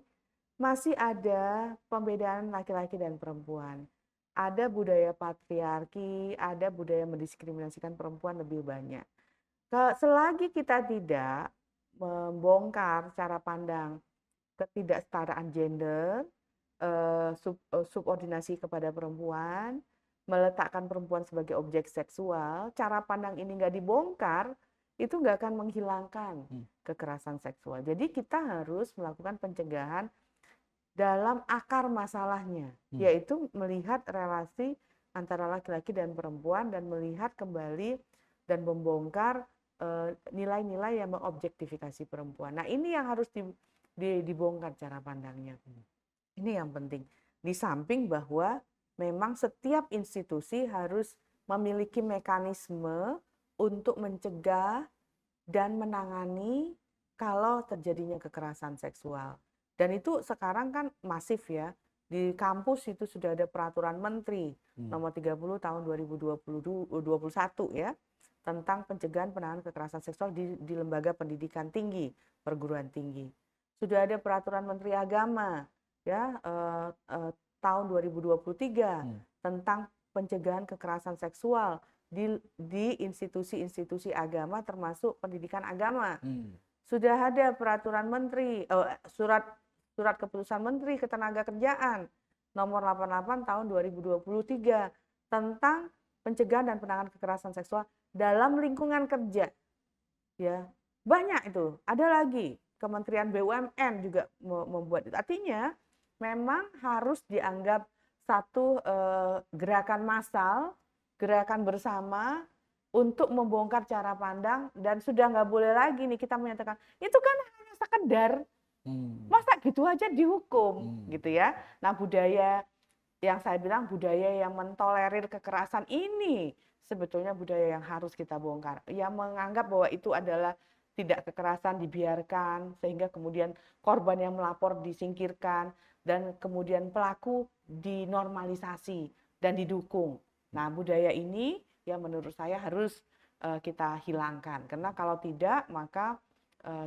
B: masih ada pembedaan laki-laki dan perempuan. Ada budaya patriarki, ada budaya mendiskriminasikan perempuan lebih banyak. Selagi kita tidak membongkar cara pandang ketidaksetaraan gender, subordinasi kepada perempuan, meletakkan perempuan sebagai objek seksual, cara pandang ini nggak dibongkar, itu nggak akan menghilangkan kekerasan seksual. Jadi kita harus melakukan pencegahan dalam akar masalahnya, yaitu melihat relasi antara laki-laki dan perempuan dan melihat kembali dan membongkar nilai-nilai yang mengobjektifikasi perempuan. Nah, ini yang harus dibongkar cara pandangnya. Ini yang penting. Di samping bahwa memang setiap institusi harus memiliki mekanisme untuk mencegah dan menangani kalau terjadinya kekerasan seksual. Dan itu sekarang kan masif ya. Di kampus itu sudah ada peraturan menteri nomor 30 tahun 2021 ya, tentang pencegahan penanganan kekerasan seksual di lembaga pendidikan tinggi, perguruan tinggi. Sudah ada peraturan Menteri Agama ya, tahun 2023 tentang pencegahan kekerasan seksual di institusi-institusi agama termasuk pendidikan agama. Sudah ada peraturan menteri, surat keputusan Menteri Ketenagakerjaan nomor 88 tahun 2023 tentang pencegahan dan penanganan kekerasan seksual dalam lingkungan kerja. Ya, banyak itu. Ada lagi Kementerian BUMN juga membuat itu. Artinya memang harus dianggap satu gerakan massal, gerakan bersama untuk membongkar cara pandang, dan sudah nggak boleh lagi nih kita menyatakan itu kan hanya sekedar, masa gitu aja dihukum gitu ya. Nah, budaya yang saya bilang budaya yang mentolerir kekerasan ini sebetulnya budaya yang harus kita bongkar, yang menganggap bahwa itu adalah tidak kekerasan dibiarkan sehingga kemudian korban yang melapor disingkirkan dan kemudian pelaku dinormalisasi dan didukung. Nah, budaya ini yang menurut saya harus kita hilangkan, karena kalau tidak maka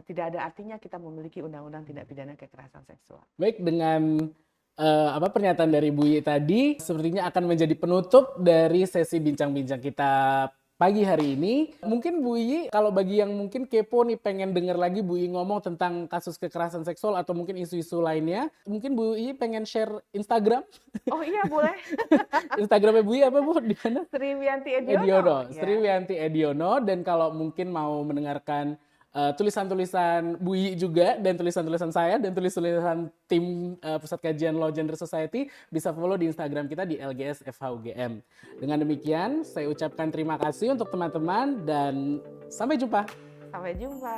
B: tidak ada artinya kita memiliki undang-undang tindak pidana kekerasan seksual.
A: Baik, dengan pernyataan dari Bu Yi tadi sepertinya akan menjadi penutup dari sesi bincang-bincang kita pagi hari ini. Mungkin Bu Yi, kalau bagi yang mungkin kepo nih pengen denger lagi Bu Yi ngomong tentang kasus kekerasan seksual atau mungkin isu-isu lainnya, mungkin Bu Yi pengen share Instagram?
B: Oh iya, boleh.
A: Instagramnya Bu Yi apa Bu? Di mana?
B: Sriwiyanti Ediono.
A: Sriwiyanti Ediono. Dan kalau mungkin mau mendengarkan tulisan-tulisan Bu Yi juga, dan tulisan-tulisan saya, dan tulisan-tulisan tim Pusat Kajian Law Gender Society, bisa follow di Instagram kita di LGS FHUGM. Dengan demikian, saya ucapkan terima kasih untuk teman-teman dan sampai jumpa.
B: Sampai jumpa.